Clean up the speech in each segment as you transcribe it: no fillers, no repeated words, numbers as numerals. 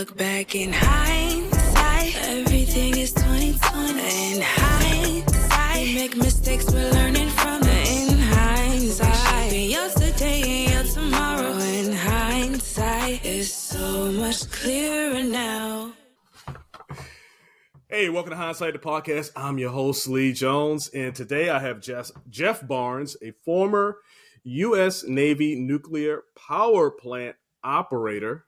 look back in hindsight, everything is 2020. In hindsight, we make mistakes, we're learning from it. In hindsight, yesterday and your tomorrow. In hindsight, it's so much clearer now. Hey, welcome to Hindsight the Podcast. I'm your host, Lee Jones, and today I have Jeff Barnes, a former U.S. Navy nuclear power plant operator,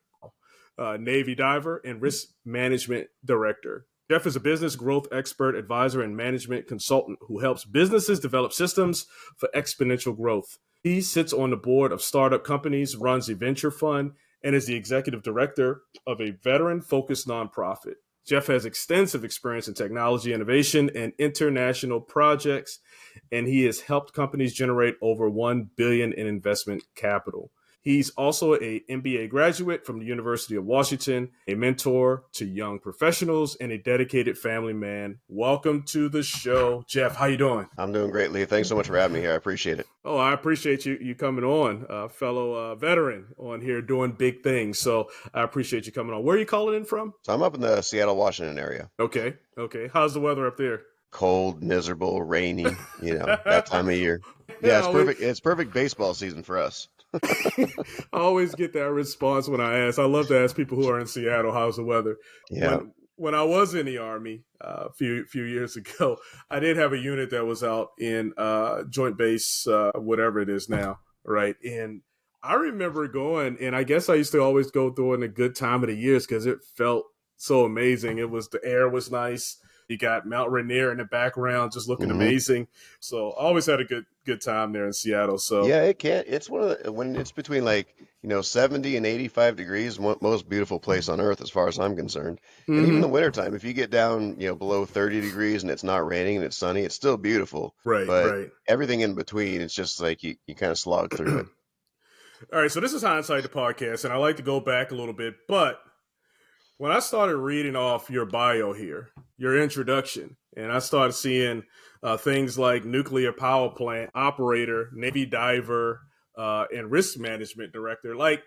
Navy diver, and risk management director. Jeff is a business growth expert, advisor, and management consultant who helps businesses develop systems for exponential growth. He sits on the board of startup companies, runs a venture fund, and is the executive director of a veteran-focused nonprofit. Jeff has extensive experience in technology innovation and international projects, and he has helped companies generate over $1 billion in investment capital. He's also an MBA graduate from the University of Washington, a mentor to young professionals, and a dedicated family man. Welcome to the show, Jeff. How you doing? I'm doing great, Lee. Thanks so much for having me here. I appreciate it. Oh, I appreciate you coming on, fellow veteran on here doing big things. So I appreciate you coming on. Where are you calling in from? So I'm up in the Seattle, Washington area. Okay. How's the weather up there? Cold, miserable, rainy, that time of year. Yeah, it's perfect. It's perfect baseball season for us. I always get that response when I ask. I love to ask people who are in Seattle, how's the weather? Yeah. When I was in the Army a few years ago, I did have a unit that was out in Joint Base, whatever it is now, right? And I remember going, and I guess I used to always go during a good time of the years because it felt so amazing. The air was nice. You got Mount Rainier in the background, just looking amazing. So I always had a good time there in Seattle. So yeah, it's one of when it's between 70 and 85 degrees, most beautiful place on earth as far as I'm concerned. And even in the wintertime, if you get down, below 30 degrees and it's not raining and it's sunny, it's still beautiful. But everything in between, it's just like you kind of slog through it. All right, so this is Hindsight the Podcast, and I like to go back a little bit, but when I started reading off your bio here, your introduction, and I started seeing things like nuclear power plant operator, Navy diver, and risk management director, like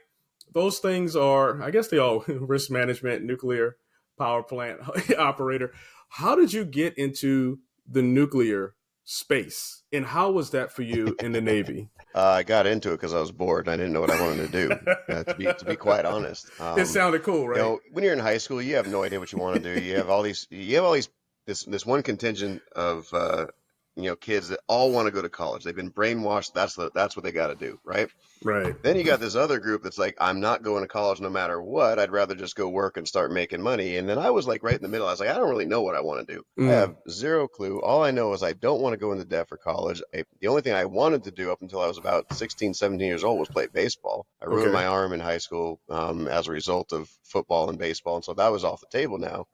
those things are, I guess they all risk management, nuclear power plant operator. How did you get into the nuclear space, and how was that for you in the Navy? I got into it because I was bored and I didn't know what I wanted to do. To be quite honest, it sounded cool, right? When you're in high school, you have no idea what you want to do. You have all these. This one contingent of kids that all want to go to college. They've been brainwashed. That's what they got to do, right? Right. Then you got this other group that's like, I'm not going to college no matter what. I'd rather just go work and start making money. And then I was like right in the middle. I was like, I don't really know what I want to do. I have zero clue. All I know is I don't want to go into debt for college. The only thing I wanted to do up until I was about 16, 17 years old was play baseball. I ruined my arm in high school as a result of football and baseball. And so that was off the table now.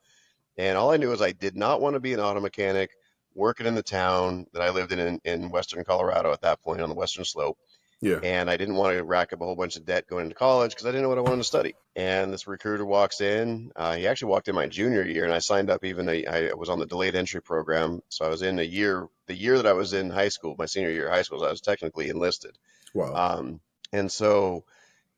And all I knew is I did not want to be an auto mechanic working in the town that I lived in Western Colorado at that point on the Western Slope. Yeah. And I didn't want to rack up a whole bunch of debt going into college because I didn't know what I wanted to study. And this recruiter walks in. He actually walked in my junior year, and I signed up I was on the delayed entry program. So I was in the year that I was in high school, my senior year of high school, so I was technically enlisted. Wow. And so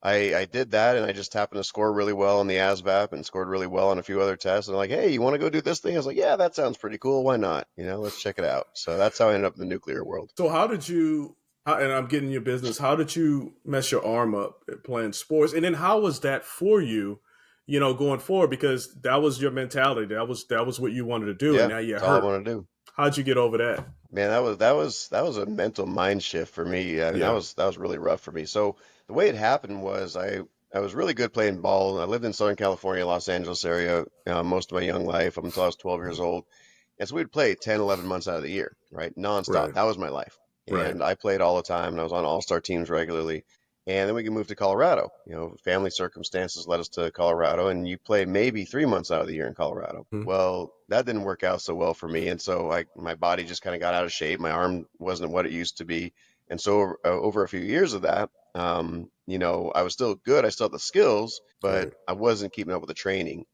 I did that, and I just happened to score really well on the ASVAB and scored really well on a few other tests. And I'm like, hey, you want to go do this thing? I was like, yeah, that sounds pretty cool. Why not? Let's check it out. So that's how I ended up in the nuclear world. So how did you, and I'm getting your business, how did you mess your arm up at playing sports? And then how was that for you, going forward? Because that was your mentality. That was what you wanted to do. Yeah, and now you're that's all I want to do. How'd you get over that? Man, that was a mental mind shift for me. I mean, that was really rough for me. So the way it happened was I was really good playing ball. I lived in Southern California, Los Angeles area, most of my young life up until I was 12 years old. And so we'd play 10, 11 months out of the year, right? Nonstop. Right. That was my life. And I played all the time, and I was on all-star teams regularly. And then we could move to Colorado. Family circumstances led us to Colorado, and you play maybe 3 months out of the year in Colorado. Mm-hmm. Well, that didn't work out so well for me. And so my body just kind of got out of shape. My arm wasn't what it used to be. And so over a few years of that, I was still good. I still had the skills, but I wasn't keeping up with the training.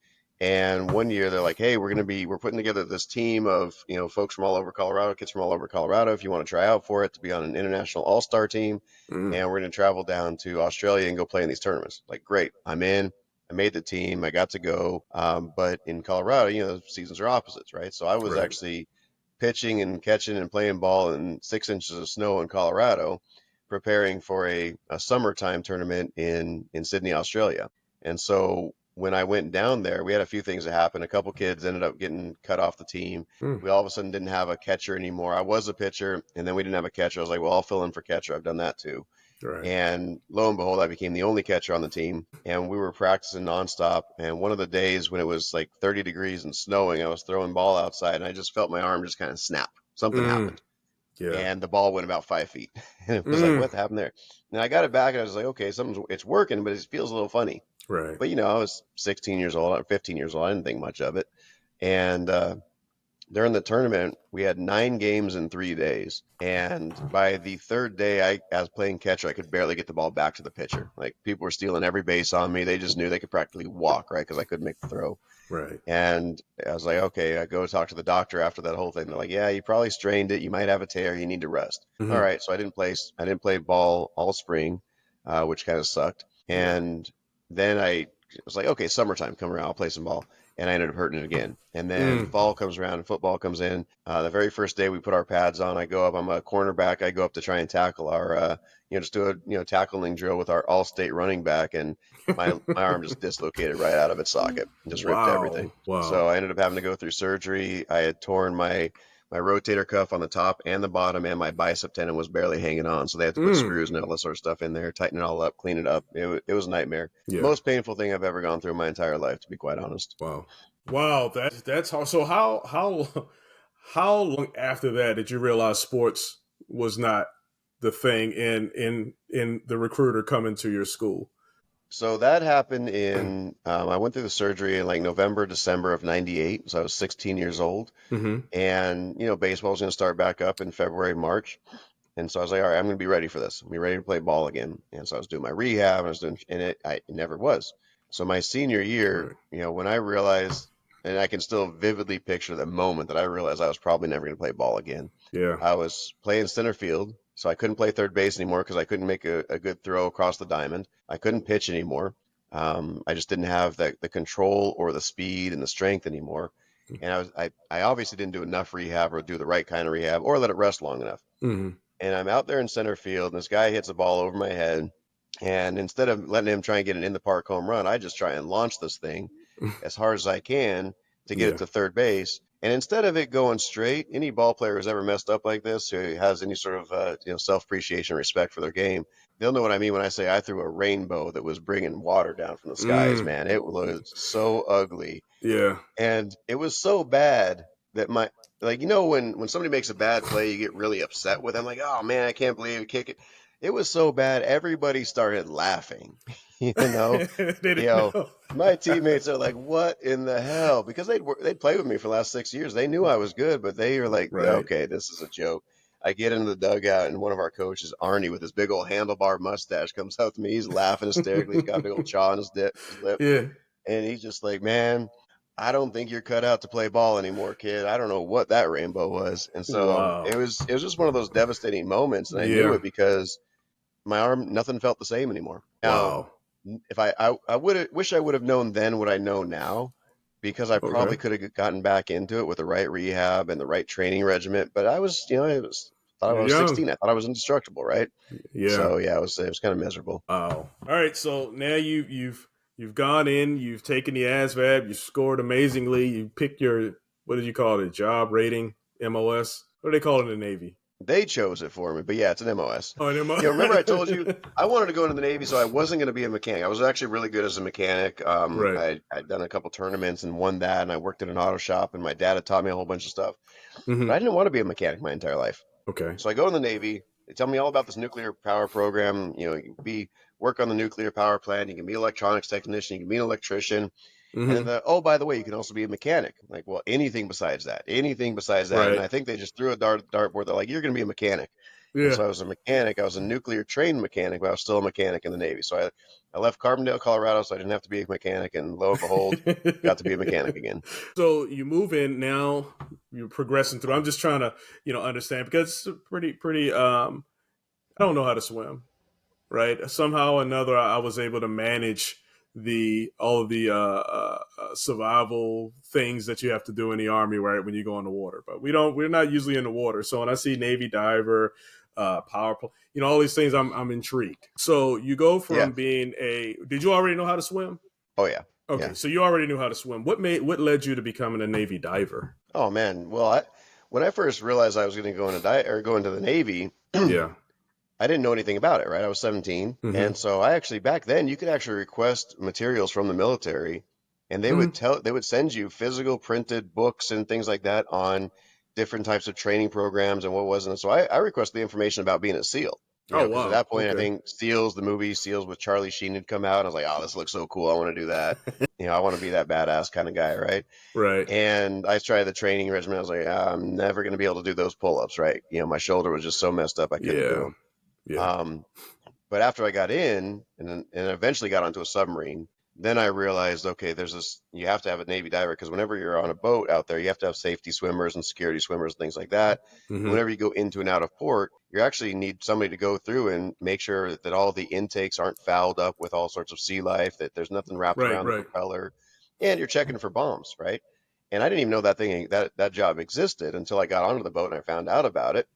And one year they're like, hey, we're putting together this team of, folks from all over Colorado, kids from all over Colorado. If you want to try out for it to be on an international all-star team, and we're going to travel down to Australia and go play in these tournaments. Like, great, I'm in. I made the team. I got to go. But in Colorado, the seasons are opposites, right? So I was Right. actually pitching and catching and playing ball in 6 inches of snow in Colorado, preparing for a summertime tournament in Sydney, Australia. And so when I went down there, we had a few things that happened. A couple kids ended up getting cut off the team. Mm. We all of a sudden didn't have a catcher anymore. I was a pitcher, and then we didn't have a catcher. I was like, well, I'll fill in for catcher. I've done that too. Right. And lo and behold, I became the only catcher on the team. And we were practicing nonstop. And one of the days when it was like 30 degrees and snowing, I was throwing ball outside, and I just felt my arm just kind of snap. Something Mm. happened. Yeah. And the ball went about 5 feet. And it was like, Mm. what happened there? And I got it back, and I was like, okay, it's working, but it feels a little funny. Right. But, I was 16 years old, or 15 years old. I didn't think much of it. And during the tournament, we had 9 games in 3 days. And by the third day, as playing catcher, I could barely get the ball back to the pitcher. Like, people were stealing every base on me. They just knew they could practically walk, right? Because I couldn't make the throw. Right. And I was like, okay, I go talk to the doctor after that whole thing. They're like, yeah, you probably strained it. You might have a tear. You need to rest. Mm-hmm. All right. So I didn't play ball all spring, which kind of sucked. And then I was like, okay, summertime come around, I'll play some ball. And I ended up hurting it again. And then fall comes around and football comes in. The very first day we put our pads on, I go up, I'm a cornerback. I go up to try and tackle our, just do a, tackling drill with our all-state running back. And my arm just dislocated right out of its socket and just ripped everything. Wow. So I ended up having to go through surgery. I had torn my rotator cuff on the top and the bottom, and my bicep tendon was barely hanging on. So they had to put screws and all that sort of stuff in there, tighten it all up, clean it up. It was a nightmare. Yeah. Most painful thing I've ever gone through in my entire life, to be quite honest. Wow. That's hard. So how long after that did you realize sports was not the thing in the recruiter coming to your school? So that happened I went through the surgery in like November, December of 98. So I was 16 years old. Mm-hmm. And, baseball was going to start back up in February, March. And so I was like, all right, I'm going to be ready for this. I'm going to be ready to play ball again. And so I was doing my rehab, and it never was. So my senior year, when I realized, and I can still vividly picture the moment that I realized I was probably never going to play ball again. Yeah. I was playing center field. So I couldn't play third base anymore because I couldn't make a good throw across the diamond. I couldn't pitch anymore. I just didn't have the control or the speed and the strength anymore. And I obviously didn't do enough rehab or do the right kind of rehab or let it rest long enough. Mm-hmm. And I'm out there in center field, and this guy hits a ball over my head. And instead of letting him try and get an in-the-park home run, I just try and launch this thing as hard as I can to get it to third base. And instead of it going straight, any ball player who's ever messed up like this, who has any sort of self-appreciation, respect for their game, they'll know what I mean when I say I threw a rainbow that was bringing water down from the skies, man. It was so ugly. Yeah. And it was so bad that when somebody makes a bad play, you get really upset with them. Like, oh man, I can't believe you kick it. It was so bad, everybody started laughing. They didn't know. My teammates are like, "What in the hell?" Because they'd played with me for the last 6 years. They knew I was good, but they were like, "Okay, this is a joke." I get into the dugout, and one of our coaches, Arnie, with his big old handlebar mustache, comes up to me. He's laughing hysterically. He's got a big old chaw on his lip. Yeah. And he's just like, "Man, I don't think you're cut out to play ball anymore, kid. I don't know what that rainbow was." And so it was just one of those devastating moments, and I knew it because my arm, nothing felt the same anymore. Now, if I wish I would have known then what I know now, because I probably could have gotten back into it with the right rehab and the right training regimen. But I was, thought I was 16. I thought I was indestructible, right? Yeah. So yeah, it was kind of miserable. Wow. All right. So now you've gone in, you've taken the ASVAB, you scored amazingly, you picked your, what did you call it, job rating, MOS? What do they call it in the Navy? They chose it for me, but yeah, it's an MOS. Oh, an MOS. Remember I told you I wanted to go into the Navy, so I wasn't going to be a mechanic. I was actually really good as a mechanic. I'd done a couple tournaments and won that, and I worked at an auto shop, and my dad had taught me a whole bunch of stuff. Mm-hmm. But I didn't want to be a mechanic my entire life. Okay. So I go in the Navy. They tell me all about this nuclear power program. You can work on the nuclear power plant. You can be an electronics technician. You can be an electrician. Mm-hmm. And by the way, you can also be a mechanic. I'm like, well, anything besides that. Right. And I think they just threw a dartboard. They're like, you're going to be a mechanic. Yeah. And so I was a mechanic. I was a nuclear trained mechanic, but I was still a mechanic in the Navy. So I left Carbondale, Colorado, so I didn't have to be a mechanic. And lo and behold, got to be a mechanic again. So you move in now. You're progressing through. I'm just trying to, understand, because it's pretty. I don't know how to swim, right? Somehow or another, I was able to manage all of the survival things that you have to do in the Army, right, when you go in the water. But we're not usually in the water. So when I see Navy diver, power play, all these things, I'm intrigued. So you go from being did you already know how to swim? Oh yeah. Okay, Yeah. so you already knew how to swim. What led you to becoming a Navy diver? Oh man. Well, when I first realized I was going to go into the Navy, Yeah. I didn't know anything about it, right? I was 17. Mm-hmm. And so back then you could actually request materials from the military, and they would send you physical printed books and things like that on different types of training programs and what wasn't. So I requested the information about being a SEAL. Oh, Because wow. at that point, Okay. I think the movie Seals with Charlie Sheen had come out. And I was like, oh, this looks so cool. I want to do that. I want to be that badass kind of guy, right? Right. And I tried the training regimen. I was like, I'm never going to be able to do those pull-ups, right? My shoulder was just so messed up, I couldn't do them. Yeah. But after I got in and eventually got onto a submarine, then I realized, okay, you have to have a Navy diver, because whenever you're on a boat out there, you have to have safety swimmers and security swimmers, things like that. Mm-hmm. And whenever you go into and out of port, you actually need somebody to go through and make sure that all the intakes aren't fouled up with all sorts of sea life, that there's nothing wrapped around the propeller, and you're checking for bombs, right? And I didn't even know that job existed until I got onto the boat and I found out about it.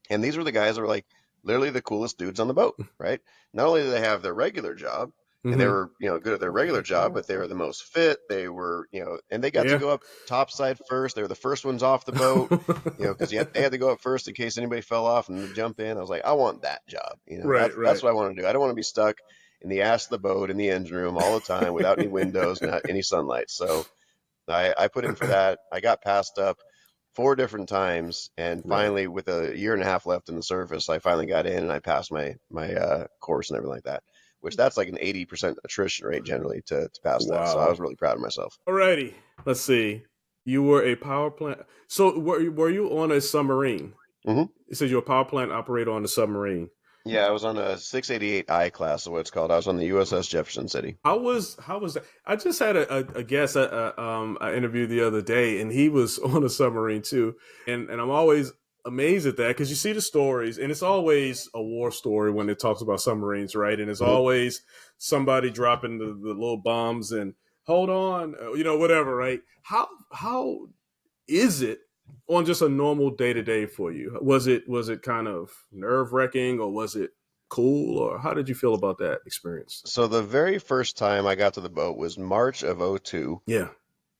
And these were the guys that were like literally the coolest dudes on the boat, right? Not only did they have their regular job, and they were, good at their regular job, but they were the most fit. They were, and they got to go up topside first. They were the first ones off the boat, because they had to go up first in case anybody fell off and jump in. I was like, I want that job. That's what I want to do. I don't want to be stuck in the ass of the boat in the engine room all the time without any windows, not any sunlight. So I put in for that. I got passed up 4 different times, and finally, with a year and a half left in the service, I finally got in and I passed my course and everything like that. Which that's like an 80% attrition rate generally to pass that. So I was really proud of myself. Alrighty, let's see. You were a power plant. So were you on a submarine? Mm-hmm. It says you're a power plant operator on the submarine. Yeah, I was on a 688I class, is what it's called. I was on the USS Jefferson City. How was that? I just had a guest I interviewed the other day, and he was on a submarine too. And I'm always amazed at that, because you see the stories, and it's always a war story when it talks about submarines, right? And it's always somebody dropping the little bombs and hold on, whatever, right? How is it on just a normal day-to-day for you? Was it kind of nerve-wracking, or was it cool, or how did you feel about that experience? So the very first time I got to the boat was March of 2002. Yeah.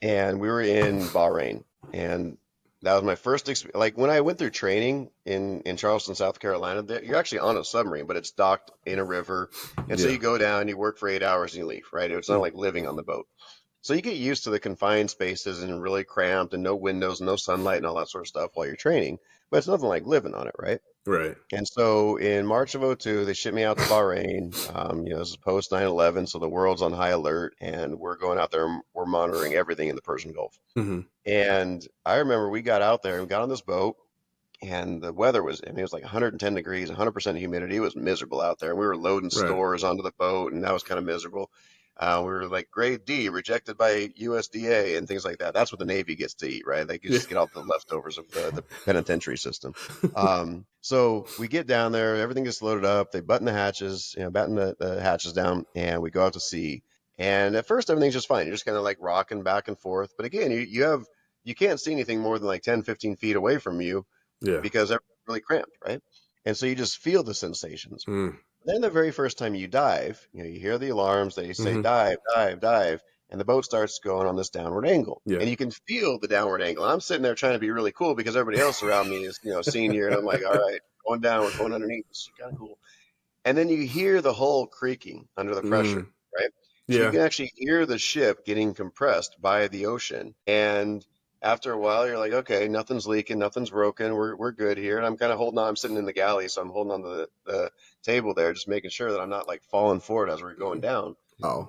And we were in Bahrain, and that was my first experience. Like when I went through training in Charleston, South Carolina, you're actually on a submarine, but it's docked in a river. And so you go down, you work for 8 hours, and you leave, right? It's not like living on the boat. So you get used to the confined spaces and really cramped and no windows, no sunlight and all that sort of stuff while you're training. But it's nothing like living on it, right? Right. And so in March of 2002, they shipped me out to Bahrain. This is post 9/11, so the world's on high alert, and we're going out there and we're monitoring everything in the Persian Gulf. Mm-hmm. And I remember we got out there and got on this boat, and the weather was, it was like 110 degrees, 100% humidity. It was miserable out there. We were loading stores onto the boat, and that was kind of miserable. We were like grade D, rejected by USDA and things like that. That's what the Navy gets to eat, right? They just get all the leftovers of the penitentiary system. So we get down there, everything gets loaded up. They button the hatches, batten the hatches down, and we go out to sea. And at first, everything's just fine. You're just kind of like rocking back and forth. But again, you can't see anything more than like 10, 15 feet away from you, because everything's really cramped, right? And so you just feel the sensations. Then the very first time you dive, you hear the alarms. They say dive, dive, dive, and the boat starts going on this downward angle. And you can feel the downward angle. I'm sitting there trying to be really cool because everybody else around me is, senior, and I'm like, all right, going down, we're going underneath. This is kind of cool. And then you hear the hull creaking under the pressure, right? So you can actually hear the ship getting compressed by the ocean. And after a while, you're like, okay, nothing's leaking, nothing's broken, we're good here. And I'm kind of holding on. I'm sitting in the galley, so I'm holding on to the table there, just making sure that I'm not like falling forward as we're going down.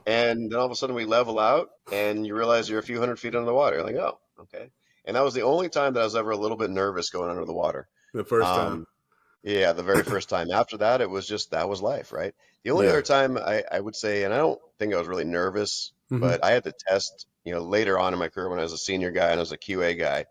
And then all of a sudden we level out, and you realize you're a few hundred feet under the water. You're like, oh, okay. And that was the only time that I was ever a little bit nervous going under the water. The first time. Yeah, the very first time. After that, it was just, that was life, right? The only other time I would say, and I don't think I was really nervous, but I had to test, later on in my career when I was a senior guy and I was a QA guy,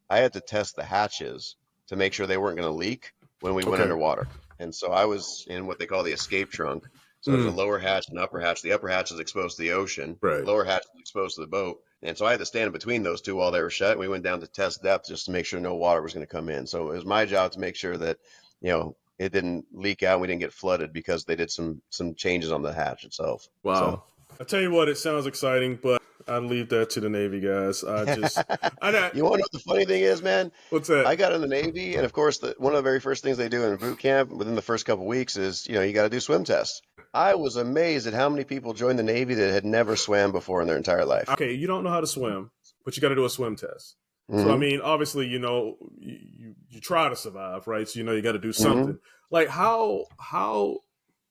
I had to test the hatches to make sure they weren't going to leak when we went underwater. And so I was in what they call the escape trunk, So there's a lower hatch and upper hatch. The upper hatch is exposed to the ocean. Right. The lower hatch is exposed to the boat. And so I had to stand between those two while they were shut. We went down to test depth just to make sure no water was going to come in. So it was my job to make sure that, it didn't leak out and we didn't get flooded because they did some changes on the hatch itself. Wow. So. I tell you what, it sounds exciting, but I'd leave that to the Navy guys. You want to know what the funny thing is, man? What's that? I got in the Navy, and of course, one of the very first things they do in boot camp within the first couple of weeks is, you got to do swim tests. I was amazed at how many people joined the Navy that had never swam before in their entire life. Okay, you don't know how to swim, but you got to do a swim test. Mm-hmm. So, I mean, obviously, you try to survive, right? So, you got to do something. Mm-hmm. Like how,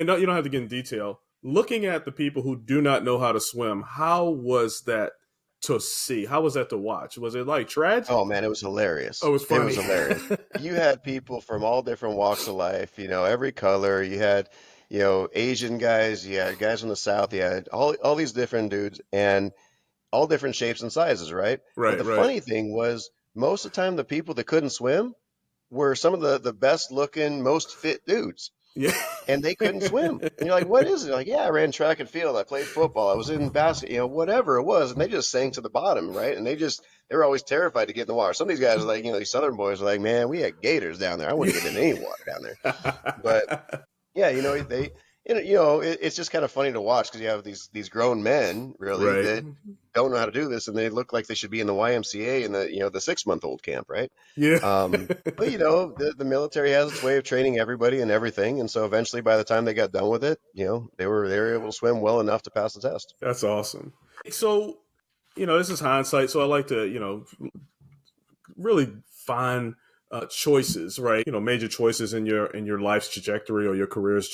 and you don't have to get in detail. Looking at the people who do not know how to swim, how was that to see? How was that to watch? Was it like tragic? Oh man, it was hilarious. Oh, it was funny. It was hilarious. You had people from all different walks of life, every color. You had, Asian guys, you had guys from the South, you had all these different dudes and all different shapes and sizes, right? Right. But the funny thing was most of the time the people that couldn't swim were some of the best looking, most fit dudes. Yeah. And they couldn't swim. And you're like, what is it? Like, yeah, I ran track and field. I played football. I was in basket, whatever it was. And they just sank to the bottom, right? And they were always terrified to get in the water. Some of these guys are like, these Southern boys are like, man, we had gators down there. I wouldn't get in any water down there. But yeah, it's just kind of funny to watch because you have these grown men really that don't know how to do this, and they look like they should be in the YMCA in the 6-month-old camp, right? Yeah. But the military has its way of training everybody and everything, and so eventually, by the time they got done with it, they were able to swim well enough to pass the test. That's awesome. So, this is hindsight. So I like to really find choices, right? Major choices in your life's trajectory or your career's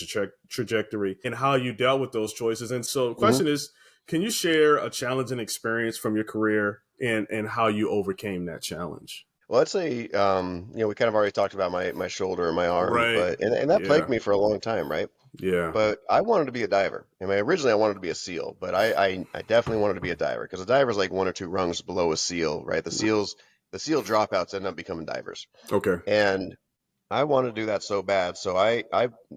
trajectory and how you dealt with those choices. And so the question is, can you share a challenging experience from your career and how you overcame that challenge? Well, I'd say, we kind of already talked about my shoulder and my arm, right. but and that plagued me for a long time, right? Yeah. But I wanted to be a diver. I mean, originally I wanted to be a SEAL, but I definitely wanted to be a diver because a diver is like 1 or 2 rungs below a SEAL, right? The SEAL dropouts end up becoming divers. Okay. And I wanted to do that so bad. So I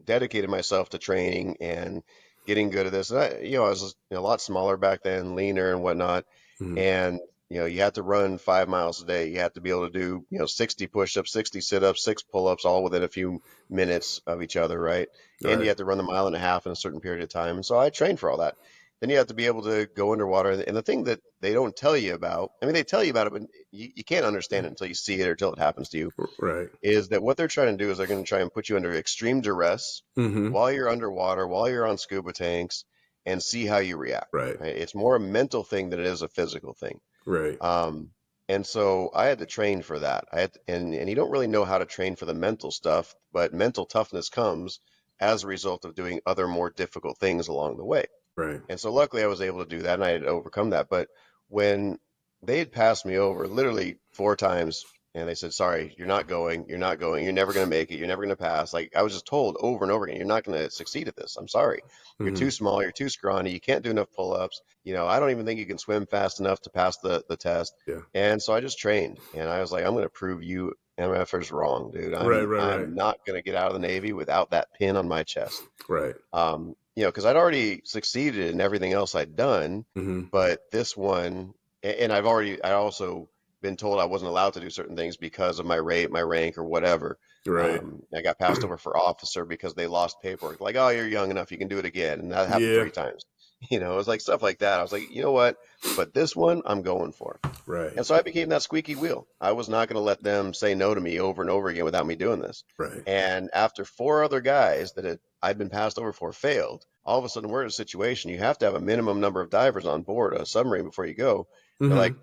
dedicated myself to training and getting good at this. And I was a lot smaller back then, leaner and whatnot. Mm-hmm. And, you had to run 5 miles a day. You had to be able to do, 60 push-ups, 60 sit-ups, 6 pull-ups, all within a few minutes of each other, right? And you had to run the 1.5 miles in a certain period of time. And so I trained for all that. Then you have to be able to go underwater. And the thing that they don't tell you about, I mean, they tell you about it, but you can't understand it until you see it or until it happens to you, right? Is that what they're trying to do is they're going to try and put you under extreme duress while you're underwater, while you're on scuba tanks, and see how you react. Right. It's more a mental thing than it is a physical thing. Right. And so I had to train for that. And you don't really know how to train for the mental stuff, but mental toughness comes as a result of doing other more difficult things along the way. Right. And so luckily I was able to do that and I had overcome that. But when they had passed me over literally 4 times and they said, sorry, you're not going, you're never going to make it, you're never going to pass. Like I was just told over and over again, you're not going to succeed at this. I'm sorry. You're too small, you're too scrawny, you can't do enough pull-ups. I don't even think you can swim fast enough to pass the test. Yeah. And so I just trained and I was like, I'm going to prove you MFers wrong, dude. I'm not going to get out of the Navy without that pin on my chest. Right. Because I'd already succeeded in everything else I'd done, but this one, and I also been told I wasn't allowed to do certain things because of my rank or whatever. Right. I got passed over for officer because they lost paperwork. Like, oh, you're young enough, you can do it again. And that happened 3 times. It was like stuff like that. I was like, you know what? But this one I'm going for. Right. And so I became that squeaky wheel. I was not going to let them say no to me over and over again without me doing this. Right. And after 4 other guys that I'd been passed over for failed, all of a sudden we're in a situation. You have to have a minimum number of divers on board a submarine before you go. They're like,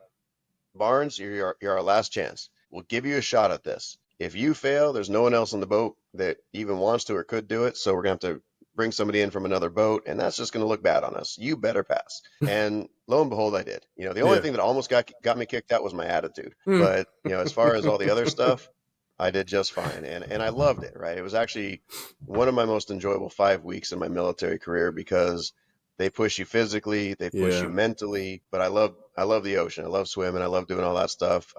Barnes, you're our last chance. We'll give you a shot at this. If you fail, there's no one else on the boat that even wants to or could do it. So we're going to have to bring somebody in from another boat, and that's just going to look bad on us. You better pass. And lo and behold, I did. The only thing that almost got me kicked out was my attitude. But, as far as all the other stuff, I did just fine. And I loved it, right? It was actually one of my most enjoyable 5 weeks in my military career because they push you physically, they push you mentally, but I love the ocean. I love swimming. I love doing all that stuff.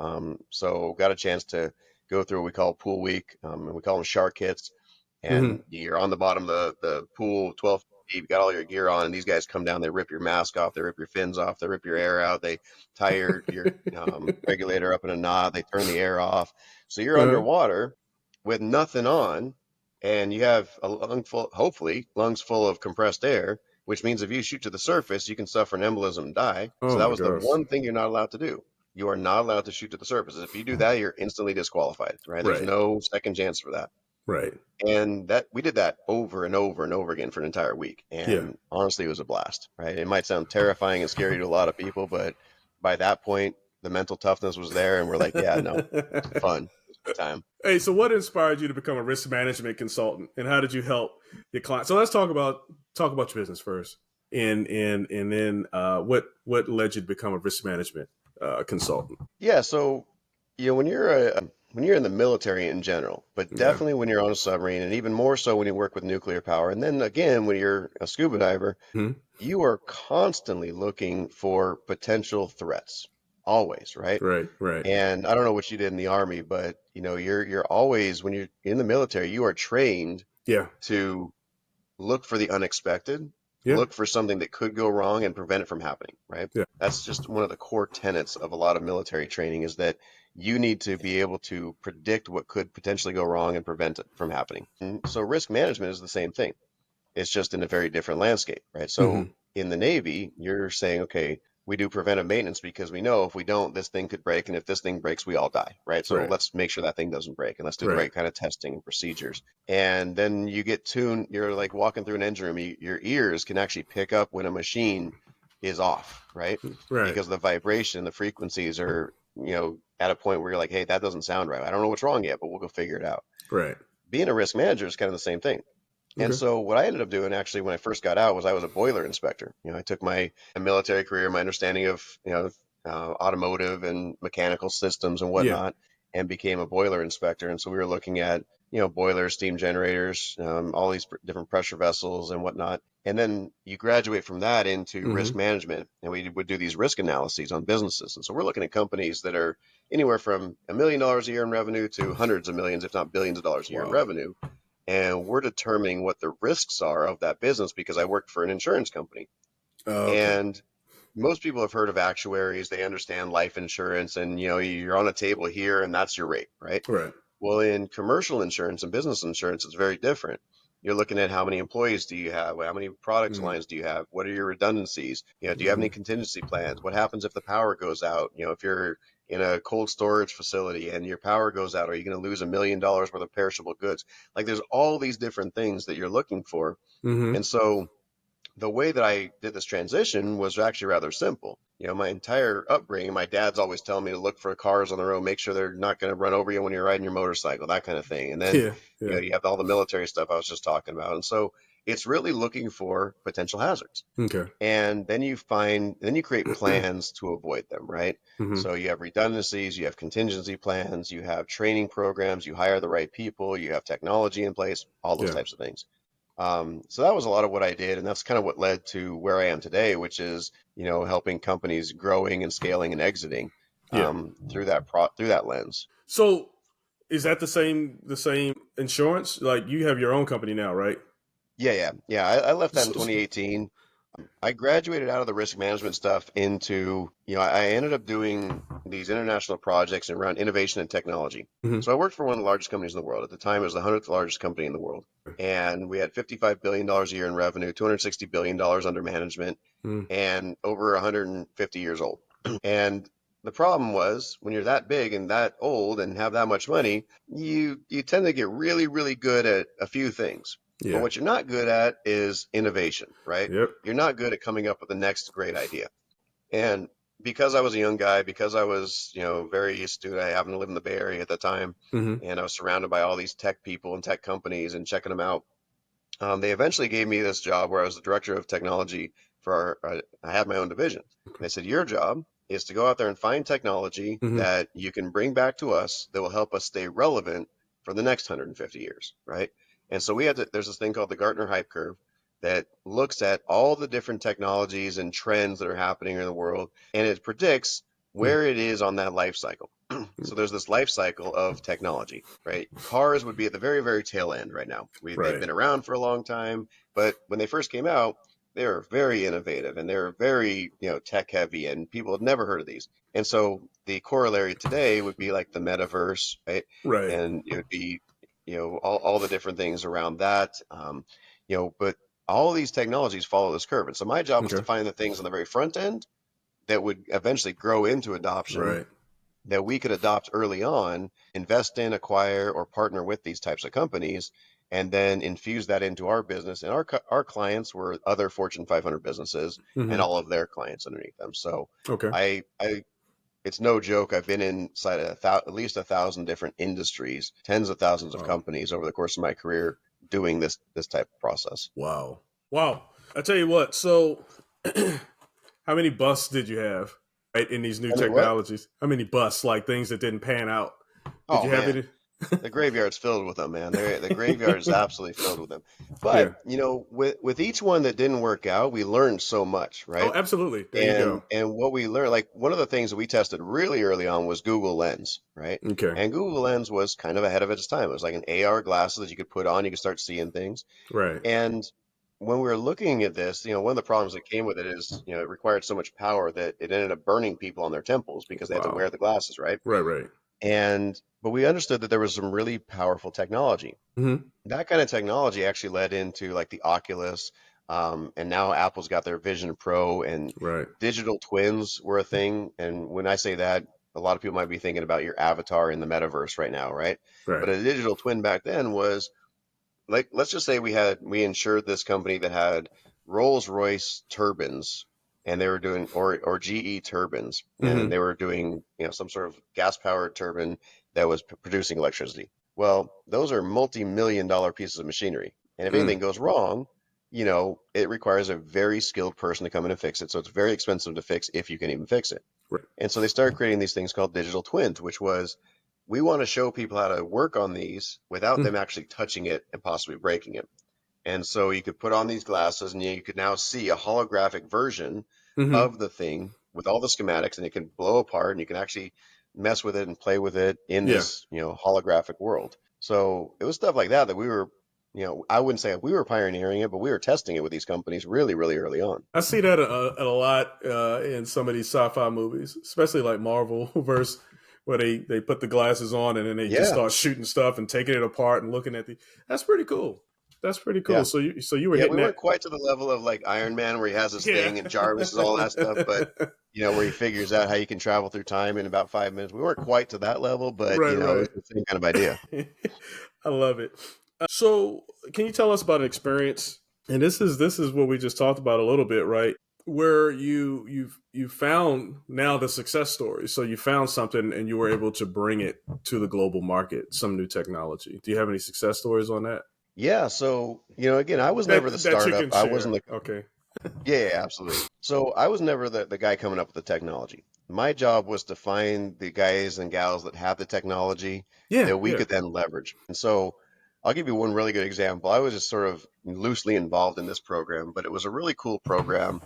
So got a chance to go through what we call pool week. And we call them shark hits. And you're on the bottom of the pool, 12 you've got all your gear on, and these guys come down, they rip your mask off, they rip your fins off, they rip your air out, they tie your regulator up in a knot, they turn the air off. So you're Uh-huh. underwater with nothing on, and you have a lung full, hopefully lungs full of compressed air, which means if you shoot to the surface, you can suffer an embolism and die. Oh So that my was the gosh. one thing you're not allowed to do. You are not allowed to shoot to the surface. If you do that, you're instantly disqualified, right? There's Right. no second chance for that. Right. And that we did that over and over and over again for an entire week. Yeah. And honestly, it was a blast, right? It might sound terrifying and scary to a lot of people, but by that point, the mental toughness was there, and we're like, yeah, no, it's fun. It's a good time. Hey, so what inspired you to become a risk management consultant, and how did you help your clients? So let's talk about your business first, and then what led you to become a risk management consultant? Yeah, so when you're in the military in general, but Yeah. definitely when you're on a submarine, and even more so when you work with nuclear power, and then again when you're a scuba diver, Hmm. you are constantly looking for potential threats, always, right? Right. Right. And I don't know what you did in the army, but you're always, when you're in the military, you are trained Yeah. to look for the unexpected, Yeah. look for something that could go wrong and prevent it from happening, right? Yeah. That's just one of the core tenets of a lot of military training, is that you need to be able to predict what could potentially go wrong and prevent it from happening. And so risk management is the same thing. It's just in a very different landscape, right? Hmm. So in the Navy, you're saying, okay, we do preventive maintenance because we know if we don't, this thing could break. And if this thing breaks, we all die, right? So Right. let's make sure that thing doesn't break, and let's do the Right. right kind of testing and procedures. And then you get tuned, you're like walking through an engine room, your ears can actually pick up when a machine is off, right? Right. Because the vibration, the frequencies are, at a point where you're like, hey, that doesn't sound right. I don't know what's wrong yet, but we'll go figure it out. Right. Being a risk manager is kind of the same thing. And Okay. so what I ended up doing actually when I first got out was I was a boiler inspector. I took my military career, my understanding of, automotive and mechanical systems and Yeah. whatnot, and became a boiler inspector. And so we were looking at, boilers, steam generators, all these different pressure vessels and whatnot. And then you graduate from that into Hmm. risk management, and we would do these risk analyses on businesses. And so we're looking at companies that are anywhere from $1 million a year in revenue to hundreds of millions, if not billions of dollars a year in Wow. revenue. And we're determining what the risks are of that business, because I worked for an insurance company. Okay. And most people have heard of actuaries. They understand life insurance, and you're on a table here and that's your rate, right? Right. Well, in commercial insurance and business insurance, it's very different. You're looking at how many employees do you have? How many product lines do you have? What are your redundancies? Do you have any contingency plans? What happens if the power goes out? If you're in a cold storage facility and your power goes out, are you going to lose $1 million worth of perishable goods? Like, there's all these different things that you're looking for. Hmm. And so the way that I did this transition was actually rather simple. My entire upbringing, my dad's always telling me to look for cars on the road, make sure they're not going to run over you when you're riding your motorcycle, that kind of thing. And then, Yeah. you have all the military stuff I was just talking about. And so it's really looking for potential hazards. Okay. And then you create plans to avoid them, right? Hmm. So you have redundancies, you have contingency plans, you have training programs, you hire the right people, you have technology in place, all those Yeah. types of things. So that was a lot of what I did, and that's kind of what led to where I am today, which is, helping companies growing and scaling and exiting Yeah. through that lens. So is that the same insurance? Like, you have your own company now, right? Yeah. I left that in So- 2018. I graduated out of the risk management stuff into, I ended up doing these international projects around innovation and technology. Mhm. So I worked for one of the largest companies in the world. At the time, it was the 100th largest company in the world. And we had $55 billion a year in revenue, $260 billion under management, Mhm. and over 150 years old. And the problem was, when you're that big and that old and have that much money, you tend to get really, really good at a few things. Yeah. But what you're not good at is innovation, right? Yep. You're not good at coming up with the next great idea. And because I was a young guy, because I was, very astute, I happened to live in the Bay Area at the time, Mhm. and I was surrounded by all these tech people and tech companies and checking them out. They eventually gave me this job where I was the director of technology for I had my own division. And they said, your job is to go out there and find technology Mhm. that you can bring back to us that will help us stay relevant for the next 150 years, right? And so there's this thing called the Gartner Hype Curve that looks at all the different technologies and trends that are happening in the world, and it predicts where it is on that life cycle. So there's this life cycle of technology, right? Cars would be at the very, very tail end right now. They've been around for a long time, but when they first came out, they were very innovative and they're very, tech heavy, and people had never heard of these. And so the corollary today would be like the metaverse, right? Right. And it would be, all the different things around that. But all of these technologies follow this curve. And so my job was to find the things on the very front end that would eventually grow into adoption, that we could adopt early on, invest in, acquire, or partner with these types of companies, and then infuse that into our business. And our clients were other Fortune 500 businesses and all of their clients underneath them. So I it's no joke. I've been inside at least 1,000 different industries, tens of thousands of companies over the course of my career doing this type of process. Wow. I tell you what. So, how many busts did you have in these new technologies? How many busts, like things that didn't pan out? Did you have any? The graveyard's filled with them, man. The graveyard is absolutely filled with them. But with each one that didn't work out, we learned so much, right? Oh, absolutely. There you go. And what we learned, like one of the things that we tested really early on was Google Lens, right? Okay. And Google Lens was kind of ahead of its time. It was like an AR glasses that you could put on, you could start seeing things. Right. And when we were looking at this, one of the problems that came with it is, it required so much power that it ended up burning people on their temples because they had to wear the glasses, right? Right. But we understood that there was some really powerful technology. That kind of technology actually led into like the Oculus, and now Apple's got their Vision Pro, and digital twins were a thing. And when I say that, a lot of people might be thinking about your avatar in the metaverse right now, right? But a digital twin back then was like, let's just say we insured this company that had Rolls-Royce turbines, and they were doing, or GE turbines, and they were doing, some sort of gas-powered turbine that was producing electricity. Well, those are multi-million-dollar pieces of machinery, and if anything goes wrong, it requires a very skilled person to come in and fix it. So it's very expensive to fix if you can even fix it. And so they started creating these things called digital twins, which was, we want to show people how to work on these without them actually touching it and possibly breaking it. And so you could put on these glasses and you could now see a holographic version of the thing with all the schematics, and it can blow apart, and you can actually mess with it and play with it in this, holographic world. So it was stuff like that we were, I wouldn't say we were pioneering it, but we were testing it with these companies really, really early on. I see that a lot in some of these sci-fi movies, especially like Marvel verse, where they put the glasses on and then they just start shooting stuff and taking it apart and looking at that's pretty cool. That's pretty cool. Yeah. So you were hitting we weren't quite to the level of like Iron Man where he has his thing and Jarvis and all that stuff, but where he figures out how you can travel through time in about 5 minutes. We weren't quite to that level, but it's the same kind of idea. I love it. So can you tell us about an experience? And this is what we just talked about a little bit, right? Where you found now the success story. So you found something and you were able to bring it to the global market, some new technology. Do you have any success stories on that? Yeah. So, again, I was never the startup. I wasn't the... Okay. Yeah, absolutely. So I was never the guy coming up with the technology. My job was to find the guys and gals that have the technology that we could then leverage. And so I'll give you one really good example. I was just sort of loosely involved in this program, but it was a really cool program.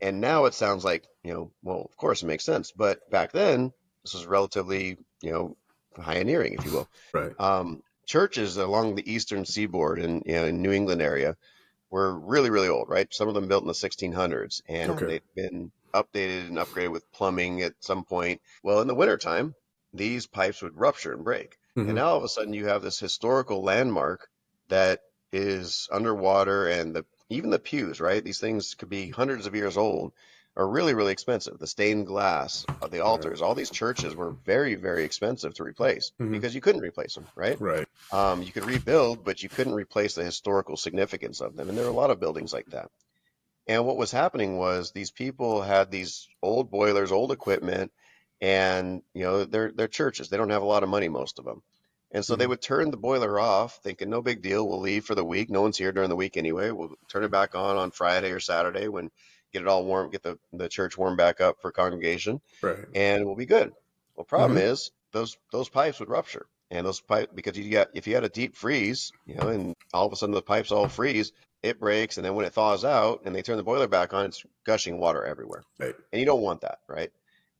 And now it sounds like, well, of course it makes sense. But back then, this was relatively, pioneering, if you will. Right. Churches along the eastern seaboard in New England area were really, really old, right? Some of them built in the 1600s, and they've been updated and upgraded with plumbing at some point. Well, in the wintertime, these pipes would rupture and break. And now all of a sudden you have this historical landmark that is underwater, and even the pews, right? These things could be hundreds of years old, are really, really expensive. The stained glass of the altars, all these churches were very, very expensive to replace because you couldn't replace them, right? Right. You could rebuild, but you couldn't replace the historical significance of them. And there are a lot of buildings like that. And what was happening was these people had these old boilers, old equipment, and they're churches. They don't have a lot of money, most of them. And so they would turn the boiler off, thinking no big deal. We'll leave for the week. No one's here during the week anyway. We'll turn it back on Friday or Saturday when get it all warm, get the church warm back up for congregation, and we'll be good. Well, problem is those pipes would rupture, and those pipes, because if you had a deep freeze, and all of a sudden the pipes all freeze, it breaks, and then when it thaws out and they turn the boiler back on, it's gushing water everywhere, and you don't want that, right?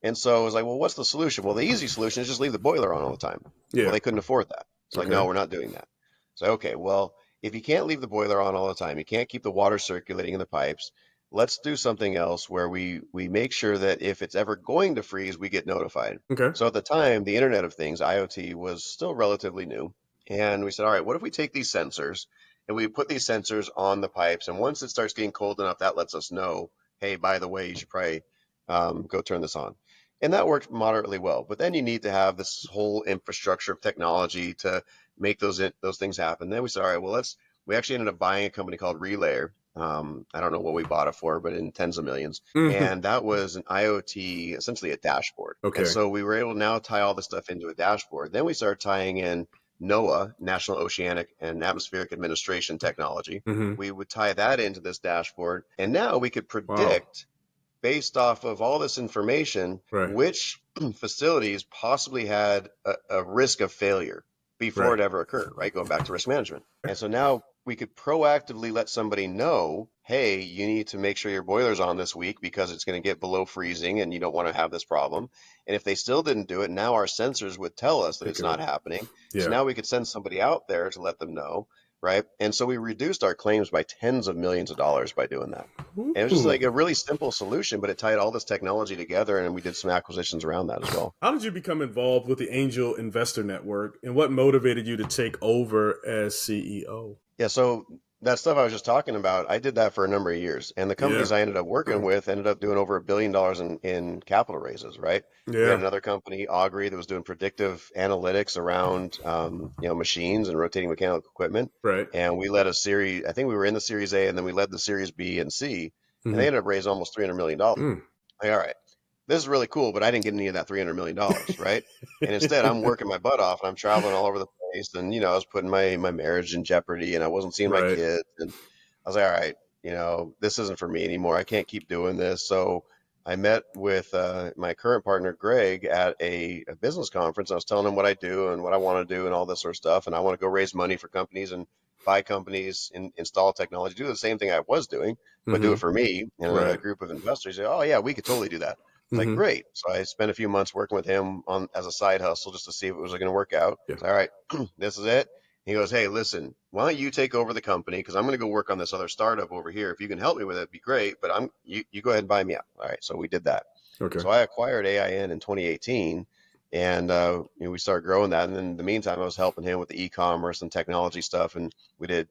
And so I was like, well, what's the solution? Well, the easy solution is just leave the boiler on all the time. Yeah. Well, they couldn't afford that. It's like, Okay. no, we're not doing that. So, okay, well, if you can't leave the boiler on all the time, you can't keep the water circulating in the pipes, let's do something else where we make sure that if it's ever going to freeze, we get notified. Okay. So at the time, the Internet of Things, IoT, was still relatively new. And we said, all right, what if we take these sensors and we put these sensors on the pipes, and once it starts getting cold enough, that lets us know, hey, by the way, you should probably go turn this on. And that worked moderately well. But then you need to have this whole infrastructure of technology to make those things happen. Then we said, all right, well, we actually ended up buying a company called Relayer. I don't know what we bought it for, but in tens of millions. And that was an IoT, essentially a dashboard. Okay. And so we were able to now tie all this stuff into a dashboard. Then we started tying in NOAA, National Oceanic and Atmospheric Administration technology. We would tie that into this dashboard. And now we could predict, based off of all this information, which facilities possibly had a risk of failure before it ever occurred, right? Going back to risk management. And so now we could proactively let somebody know, hey, you need to make sure your boiler's on this week because it's going to get below freezing and you don't want to have this problem. And if they still didn't do it, now our sensors would tell us that it's not happening. So now we could send somebody out there to let them know, right? And so we reduced our claims by tens of millions of dollars by doing that. And it was just like a really simple solution, but it tied all this technology together, and we did some acquisitions around that as well. How did you become involved with the Angel Investor Network, and what motivated you to take over as CEO? Yeah, so that stuff I was just talking about, I did that for a number of years. And the companies I ended up working with ended up doing over $1 billion in capital raises, right? We had another company, Augury, that was doing predictive analytics around machines and rotating mechanical equipment. Right. And we led a series, I think we were in the Series A, and then we led the Series B and C, and they ended up raising almost $300 million. Like, all right, this is really cool, but I didn't get any of that $300 million, right? And instead, I'm working my butt off, and I'm traveling all over the place, and I was putting my marriage in jeopardy, and I wasn't seeing my kids, and I was like, all right, this isn't for me anymore. I can't keep doing this. So I met with my current partner, Greg, at a business conference. I was telling him what I do and what I want to do and all this sort of stuff, and I want to go raise money for companies and buy companies, install technology, do the same thing I was doing, but do it for me and a group of investors. Say, oh yeah, we could totally do that. It's like, great. So I spent a few months working with him as a side hustle just to see if it was going to work out. All right, this is it. He goes, hey, listen, why don't you take over the company? Because I'm going to go work on this other startup over here. If you can help me with it, it'd be great. But you go ahead and buy me out. All right. So we did that. Okay. So I acquired AIN in 2018, and we started growing that. And then in the meantime, I was helping him with the e-commerce and technology stuff. And we did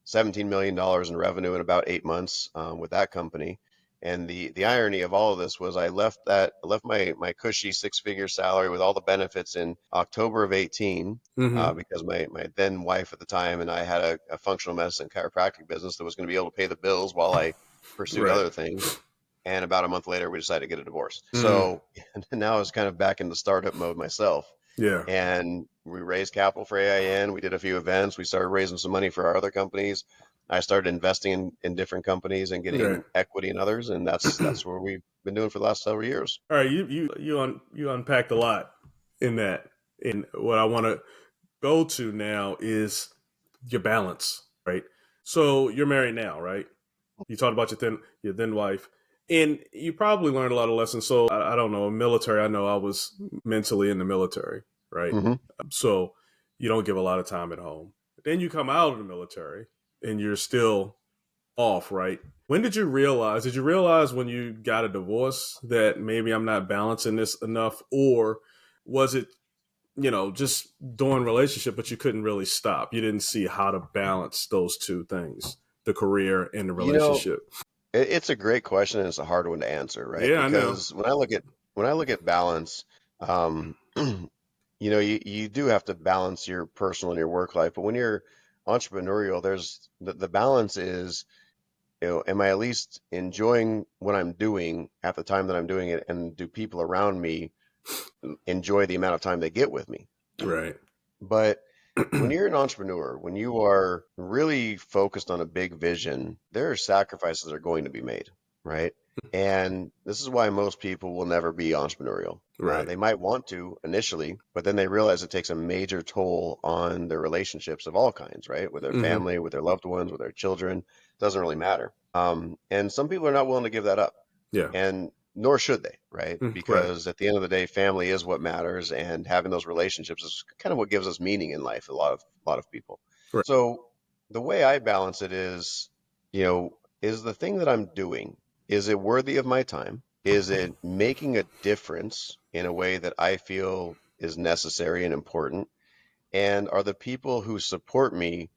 $17 million in revenue in about 8 months with that company. And the irony of all of this was I left my cushy 6-figure salary with all the benefits in October of 18 because my then wife at the time and I had a functional medicine chiropractic business that was going to be able to pay the bills while I pursued other things. And about a month later, we decided to get a divorce. So now I was kind of back in the startup mode myself. Yeah. And we raised capital for AIN. We did a few events. We started raising some money for our other companies. I started investing in different companies and getting equity in others, and that's what we've been doing for the last several years. All right, you unpacked a lot in that. And what I want to go to now is your balance, right? So you're married now, right? You talked about your then wife, and you probably learned a lot of lessons. So I don't know, military. I know I was mentally in the military, right? So you don't give a lot of time at home. Then you come out of the military. And you're still off, right? When did you realize? Did you realize when you got a divorce that maybe I'm not balancing this enough? Or was it, just during relationship, but you couldn't really stop? You didn't see how to balance those two things, the career and the relationship? It's a great question, and it's a hard one to answer, right? Yeah, because I know. when I look at balance, you do have to balance your personal and your work life. But when you're entrepreneurial, there's the balance is, am I at least enjoying what I'm doing at the time that I'm doing it, and do people around me enjoy the amount of time they get with me? Right. But when you're an entrepreneur, when you are really focused on a big vision, there are sacrifices that are going to be made, right? And this is why most people will never be entrepreneurial. Right. They might want to initially, but then they realize it takes a major toll on their relationships of all kinds, right? With their family, with their loved ones, with their children. It doesn't really matter. And some people are not willing to give that up. Yeah. And nor should they, right? Right. Because at the end of the day, family is what matters, and having those relationships is kind of what gives us meaning in life. A lot of people. Right. So the way I balance it is, is the thing that I'm doing, is it worthy of my time? Is it making a difference in a way that I feel is necessary and important? And are the people who support me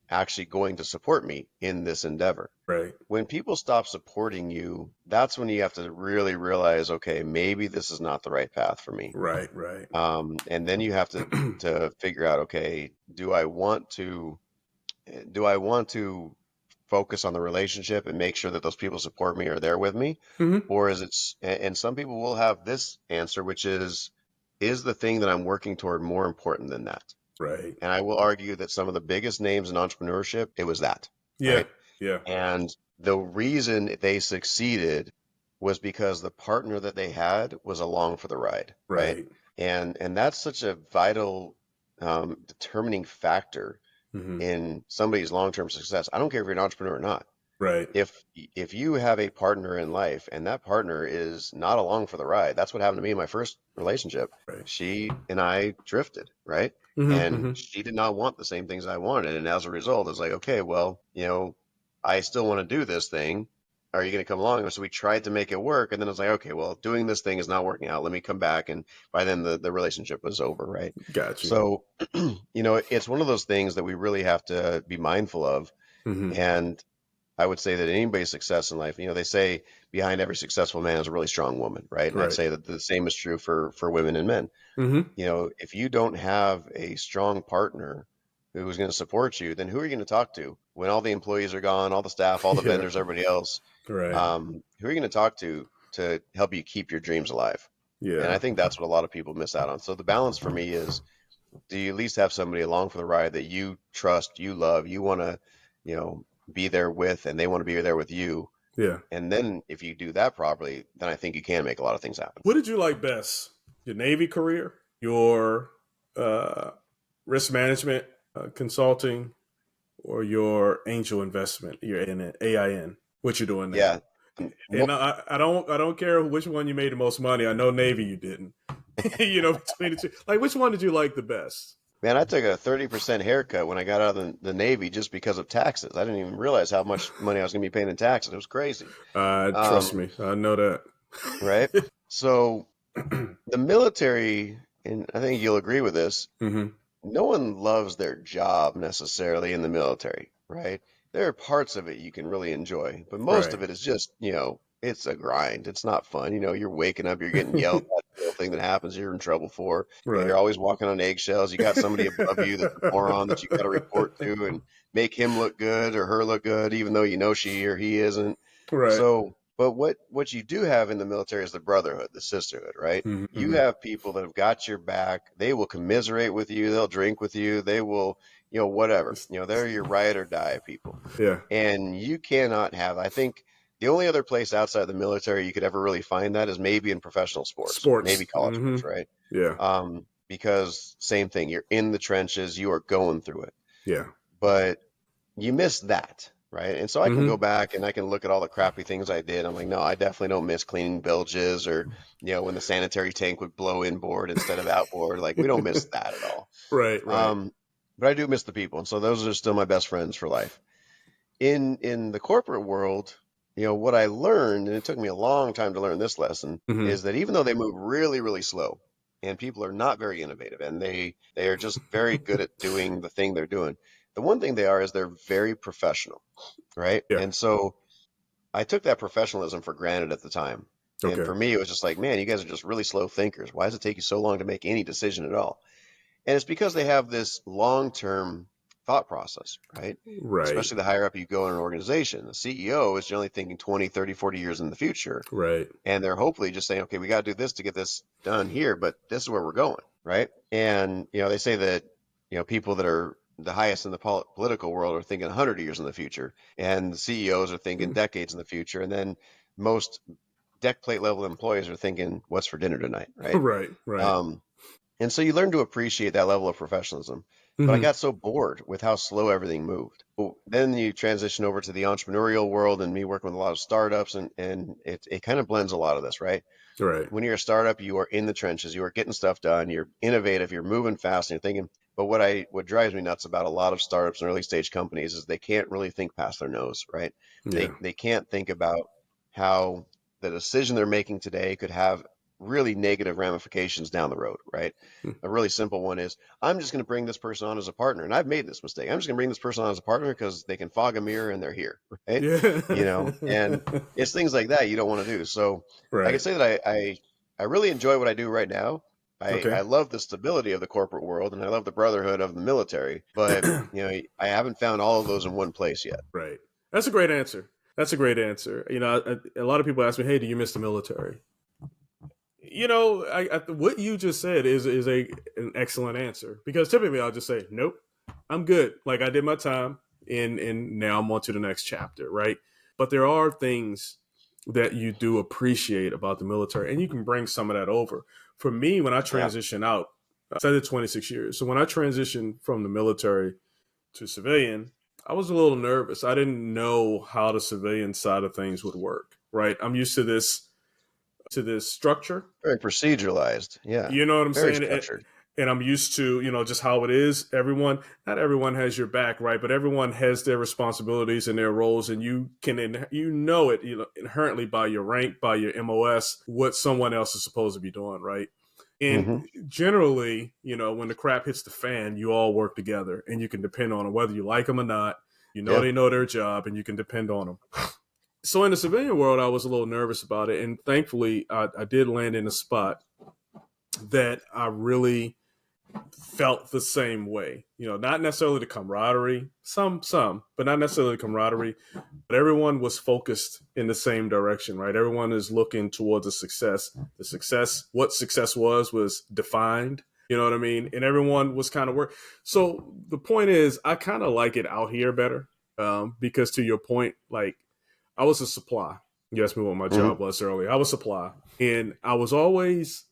actually going to support me in this endeavor? Right. When people stop supporting you, that's when you have to really realize, okay, maybe this is not the right path for me. Right. Right. And then you have to figure out, okay, do I want to focus on the relationship and make sure that those people support me or they're with me? Mm-hmm. Or and some people will have this answer, which is the thing that I'm working toward more important than that? Right. And I will argue that some of the biggest names in entrepreneurship, it was that, Yeah. right? Yeah. And the reason they succeeded was because the partner that they had was along for the ride, right? Right. And that's such a vital determining factor Mm-hmm. in somebody's long-term success. I don't care if you're an entrepreneur or not. Right. If you have a partner in life and that partner is not along for the ride, that's what happened to me in my first relationship. Right. She and I drifted, right? Mm-hmm. And Mm-hmm. she did not want the same things I wanted. And as a result, it's like, okay, well, I still want to do this thing. Are you going to come along? And so we tried to make it work. And then it's like, okay, well, doing this thing is not working out. Let me come back. And by then the relationship was over, right? Got you. So, it's one of those things that we really have to be mindful of. Mm-hmm. And I would say that anybody's success in life, they say behind every successful man is a really strong woman, right? And Right. I'd say that the same is true for women and men. Mm-hmm. If you don't have a strong partner who's going to support you, then who are you going to talk to when all the employees are gone, all the staff, all the Yeah. vendors, everybody else? Right. Who are you going to talk to help you keep your dreams alive? Yeah. And I think that's what a lot of people miss out on. So the balance for me is, do you at least have somebody along for the ride that you trust, you love, you want to, be there with, and they want to be there with you? Yeah. And then if you do that properly, then I think you can make a lot of things happen. What did you like best? Your Navy career, your risk management consulting, or your angel investment, your AIN? What you're doing now? Yeah. And I don't care which one you made the most money. I know Navy you didn't. Between the two, like which one did you like the best? Man, I took a 30% haircut when I got out of the Navy just because of taxes. I didn't even realize how much money I was going to be paying in taxes. It was crazy. Trust me, I know that. Right? So the military, and I think you'll agree with this, Mm-hmm. no one loves their job necessarily in the military, right? There are parts of it you can really enjoy, but most Right. of it is just, it's a grind. It's not fun. You're waking up, you're getting yelled at. The little thing that happens, you're in trouble for. Right. You're always walking on eggshells. You got somebody above you that's a moron that you got to report to and make him look good or her look good, even though she or he isn't. Right. So, but what you do have in the military is the brotherhood, the sisterhood, right? Mm-hmm. You have people that have got your back. They will commiserate with you. They'll drink with you. They will, whatever. They're your ride or die people. Yeah. And you cannot have, I think the only other place outside the military you could ever really find that is maybe in professional sports. Maybe college sports, right? Yeah. Because same thing, you're in the trenches, you are going through it. Yeah. But you miss that, right? And so I can go back and I can look at all the crappy things I did. I'm like, no, I definitely don't miss cleaning bilges or, when the sanitary tank would blow inboard instead of outboard. Like, we don't miss that at all. Right. But I do miss the people. And so those are still my best friends for life. In the corporate world, what I learned, and it took me a long time to learn this lesson, is that even though they move really, really slow and people are not very innovative and they are just very good at doing the thing they're doing, the one thing they are is they're very professional, right? Yeah. And so I took that professionalism for granted at the time. Okay. And for me, it was just like, man, you guys are just really slow thinkers. Why does it take you so long to make any decision at all? And it's because they have this long-term thought process, right? Right. Especially the higher up you go in an organization. The CEO is generally thinking 20, 30, 40 years in the future. Right. And they're hopefully just saying, okay, we got to do this to get this done here, but this is where we're going, right? And, they say that, people that are the highest in the political world are thinking 100 years in the future, and the CEOs are thinking decades in the future. And then most deck plate level employees are thinking, what's for dinner tonight, right? Right. And so you learn to appreciate that level of professionalism. But I Hmm. got so bored with how slow everything moved. Then you transition over to the entrepreneurial world and me working with a lot of startups, and it kind of blends a lot of this, right? Right. When you're a startup, you are in the trenches, you are getting stuff done, you're innovative, you're moving fast, and you're thinking. But what drives me nuts about a lot of startups and early stage companies is they can't really think past their nose, right? Yeah. They can't think about how the decision they're making today could have really negative ramifications down the road, right? A really simple one is I'm just going to bring this person on as a partner, and I've made this mistake. I'm just going to bring this person on as a partner because they can fog a mirror and they're here, right? Yeah. And it's things like that you don't want to do. So I can Right. say that I really enjoy what I do right now. I Okay. love the stability of the corporate world and I love the brotherhood of the military, but I haven't found all of those in one place yet. Right. That's a great answer. That's a great answer. A lot of people ask me, "Hey, do you miss the military?" What you just said is an excellent answer, because typically I'll just say, "Nope, I'm good. Like, I did my time, and now I'm on to the next chapter." Right. But there are things that you do appreciate about the military, and you can bring some of that over. For me, when I Yeah. transition out, I did 26 years. So when I transitioned from the military to civilian, I was a little nervous. I didn't know how the civilian side of things would work. Right. I'm used to this structure. Very proceduralized. Yeah. You know what I'm Very saying? structured. And I'm used to, just how it is. Not everyone has your back, right? But everyone has their responsibilities and their roles, and you can, inherently by your rank, by your MOS, what someone else is supposed to be doing, right? And Hmm. generally, when the crap hits the fan, you all work together, and you can depend on them, whether you like them or not. Yeah. They know their job, and you can depend on them. So in the civilian world, I was a little nervous about it, and thankfully, I did land in a spot that I really felt the same way. Not necessarily the camaraderie, some, but not necessarily the camaraderie. But everyone was focused in the same direction, right? Everyone is looking towards a success. What success was defined. You know what I mean? And everyone was kind of work. So the point is, I kind of like it out here better, because to your point, like, I was a supply. You asked me what my Hmm. job was earlier. I was supply, and I was always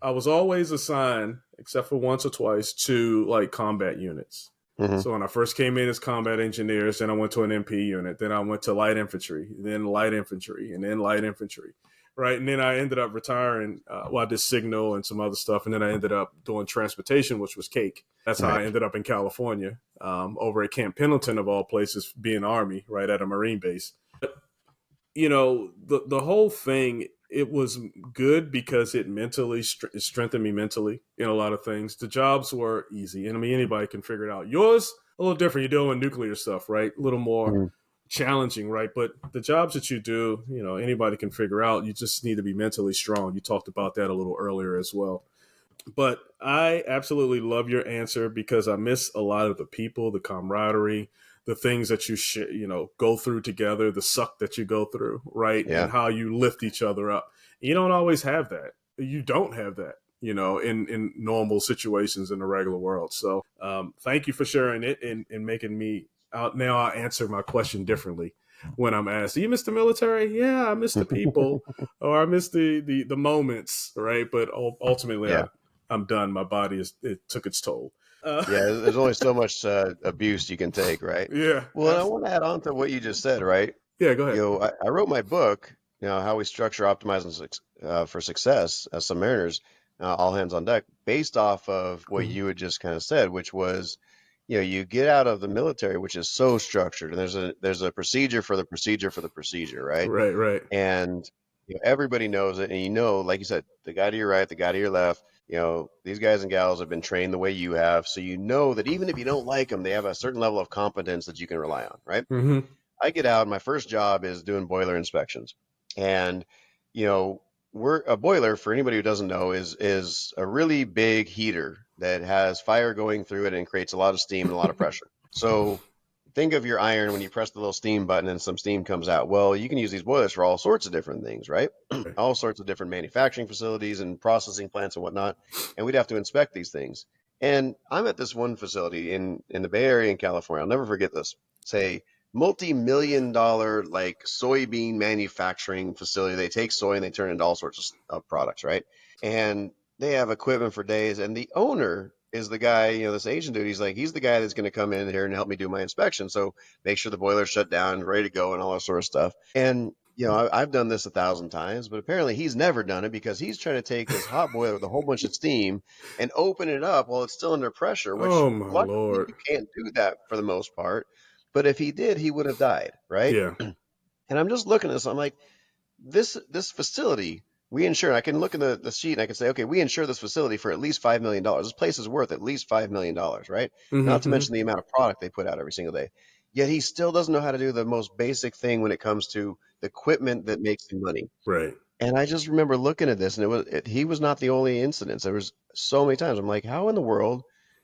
I was always assigned, except for once or twice, to like combat units. Hmm. So when I first came in as combat engineers, then I went to an MP unit, then I went to light infantry, then light infantry, and then light infantry, right? And then I ended up retiring. I did signal and some other stuff, and then I ended up doing transportation, which was cake. That's how Right. I ended up in California, over at Camp Pendleton of all places, being Army, right at a Marine base. The whole thing, it was good because it mentally it strengthened me mentally in a lot of things. The jobs were easy, and I mean, anybody can figure it out. Yours a little different. You're doing nuclear stuff, right? A little more Mhm. challenging, right? But the jobs that you do, anybody can figure out. You just need to be mentally strong. You talked about that a little earlier as well. But I absolutely love your answer, because I miss a lot of the people, the camaraderie, the things that go through together, the suck that you go through, right? And Yeah. how you lift each other up. You don't always have that. You don't have that, in normal situations in the regular world. So thank you for sharing it, and making me out. Now I answer my question differently when I'm asked, "Do you miss the military?" Yeah, I miss the people, or I miss the moments, right? But ultimately, Yeah. I'm done. My body it took its toll. Yeah. There's only so much abuse you can take, right? Yeah, Well, and I want to add on to what you just said, right? yeah. Go ahead. I wrote my book, how we structure, optimize, for success as submariners, all hands on deck, based off of what Mhm. you had just kind of said, which was, you get out of the military, which is so structured, and there's a procedure for the procedure for the procedure, right? Right, right. And everybody knows it, and like you said, the guy to your right, the guy to your left, these guys and gals have been trained the way you have, so you know that even if you don't like them, they have a certain level of competence that you can rely on, right? Hmm. I get out, my first job is doing boiler inspections. And, you know, a boiler, for anybody who doesn't know, is a really big heater that has fire going through it and creates a lot of steam and a lot of pressure. So think of your iron when you press the little steam button and some steam comes out. Well, you can use these boilers for all sorts of different things, right? All sorts of different manufacturing facilities and processing plants and whatnot. And we'd have to inspect these things. And I'm at this one facility in the Bay Area in California. I'll never forget this. Say multi-million-dollar like soybean manufacturing facility. They take soy and they turn it into all sorts of products, right? And they have equipment for days. And the owner is the guy, this Asian dude. He's the guy that's going to come in here and help me do my inspection. So make sure the boiler's shut down, ready to go, and all that sort of stuff. And I've done this 1,000 times, but apparently he's never done it because he's trying to take this hot boiler with a whole bunch of steam and open it up while it's still under pressure, which Oh my luckily Lord. you can't do that for the most part. But if he did, he would have died, right? Yeah. And I'm just looking at this. I'm like, this facility we insure. I can look in the sheet and I can say, okay, we insure this facility for at least $5 million. This place is worth at least $5 million, right? Not to Mm-hmm. mention the amount of product they put out every single day. Yet he still doesn't know how to do the most basic thing when it comes to the equipment that makes him money. Right. And I just remember looking at this, and he was not the only incidents. There was so many times I'm like, how in the world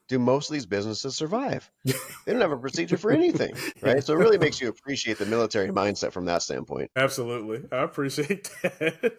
do most of these businesses survive? They don't have a procedure for anything, Yeah. right? So it really makes you appreciate the military mindset from that standpoint. Absolutely. I appreciate that.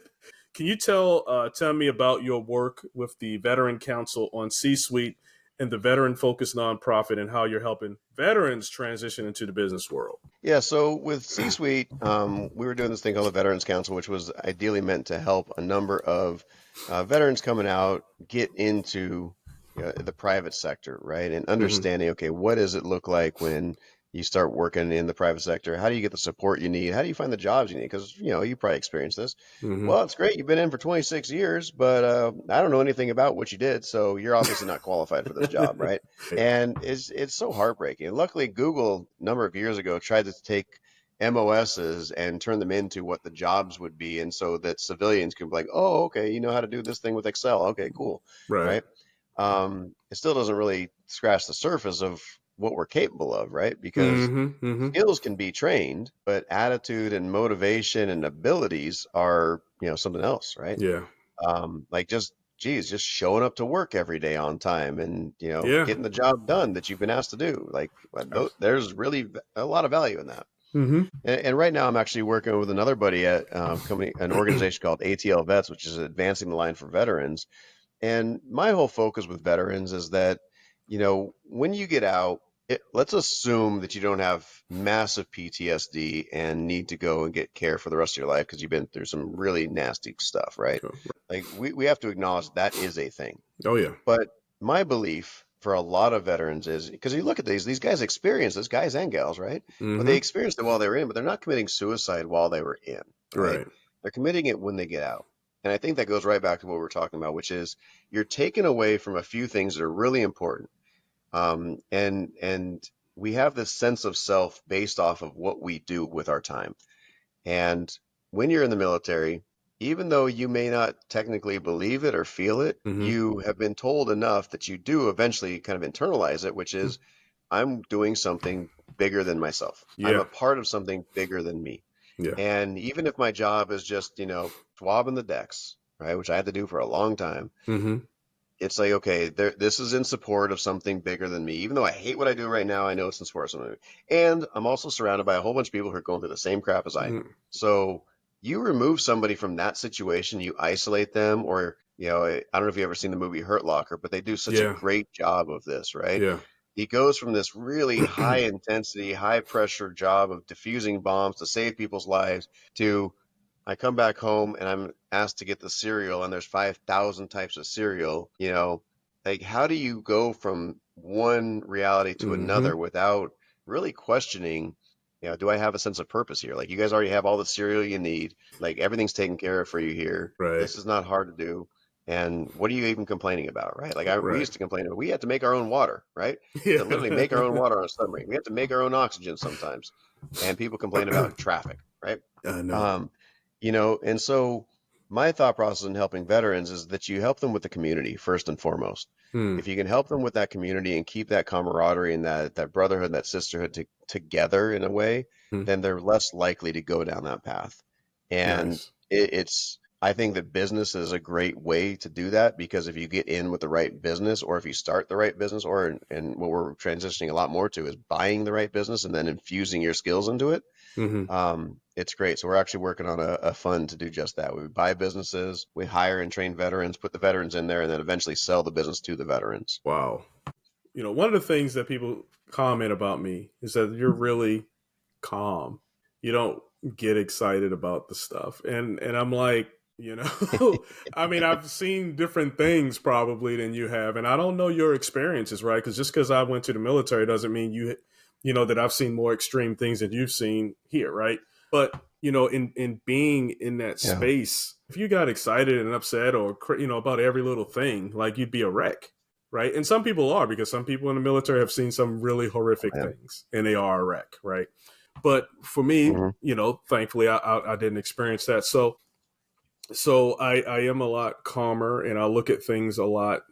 Can you tell me about your work with the Veteran Council on C-Suite and the Veteran Focused Nonprofit and how you're helping veterans transition into the business world? Yeah, so with C-Suite, we were doing this thing called the Veterans Council, which was ideally meant to help a number of veterans coming out get into the private sector, right? And Mm-hmm. understanding, okay, what does it look like when you start working in the private sector? How do you get the support you need? How do you find the jobs you need? Because, you probably experienced this. Mm-hmm. Well, it's great. You've been in for 26 years, but I don't know anything about what you did. So you're obviously not qualified for this job, right? And it's so heartbreaking. And luckily, Google a number of years ago tried to take MOSs and turn them into what the jobs would be, and so that civilians could be like, oh, okay, you know how to do this thing with Excel. Okay, cool, Right. right? It still doesn't really scratch the surface of what we're capable of, right? Because Mm-hmm. Mm-hmm. skills can be trained, but attitude and motivation and abilities are, something else, right? Yeah. Like just showing up to work every day on time and Yeah. getting the job done that you've been asked to do. Like there's really a lot of value in that. Mm-hmm. And right now I'm actually working with another buddy at an organization called ATL Vets, which is advancing the line for veterans. And my whole focus with veterans is that, when you get out, let's assume that you don't have massive PTSD and need to go and get care for the rest of your life because you've been through some really nasty stuff, right? Like we have to acknowledge that is a thing. Oh, yeah. But my belief for a lot of veterans is because you look at these guys experience this, guys and gals, right? But they Mm-hmm. experienced it while they were in, but they're not committing suicide while they were in, right? Right. They're committing it when they get out. And I think that goes right back to what we're talking about, which is you're taken away from a few things that are really important. And we have this sense of self based off of what we do with our time. And when you're in the military, even though you may not technically believe it or feel it, Mm-hmm. you have been told enough that you do eventually kind of internalize it, which is I'm doing something bigger than myself. I'm Yeah. a part of something bigger than me. Yeah. And even if my job is just, swabbing the decks, right, which I had to do for a long time, Mm-hmm. it's like, okay, this is in support of something bigger than me. Even though I hate what I do right now, I know it's in support of something. And I'm also surrounded by a whole bunch of people who are going through the same crap as I am. Mm-hmm. So you remove somebody from that situation, you isolate them, or, I don't know if you've ever seen the movie Hurt Locker, but they do such a Yeah. great job of this, right? Yeah. He goes from this really high intensity, high pressure job of diffusing bombs to save people's lives to I come back home and I'm asked to get the cereal and there's 5,000 types of cereal, like how do you go from one reality to Mm-hmm. another without really questioning, do I have a sense of purpose here? Like you guys already have all the cereal you need, like everything's taken care of for you here. Right. This is not hard to do. And what are you even complaining about, right? Like we Right. used to complain about, we had to make our own water, right? We had to literally make our own Yeah. water on a submarine. We had to make our own oxygen sometimes. And people complain about traffic, right? I know. Um, and so my thought process in helping veterans is that you help them with the community first and foremost. Hmm. If you can help them with that community and keep that camaraderie and that brotherhood, that sisterhood together in a way, Hmm. then they're less likely to go down that path. And Nice. I think that business is a great way to do that because if you get in with the right business or if you start the right business and what we're transitioning a lot more to is buying the right business and then infusing your skills into it, Mm-hmm. it's great. So we're actually working on a fund to do just that. We buy businesses, we hire and train veterans, put the veterans in there, and then eventually sell the business to the veterans. Wow. One of the things that people comment about me is that you're really calm. You don't get excited about the stuff. And I'm like, You know, I mean, I've seen different things probably than you have, and I don't know your experiences, right? Because just because I went to the military doesn't mean you know, that I've seen more extreme things than you've seen here, right? But you know, in being in that Yeah. space, if you got excited and upset or you know about every little thing, like you'd be a wreck, right? And some people are, because some people in the military have seen some really horrific Yeah. things, and they are a wreck, right? But for me, Mm-hmm. you know, thankfully, I didn't experience that, so I am a lot calmer, and I look at things a lot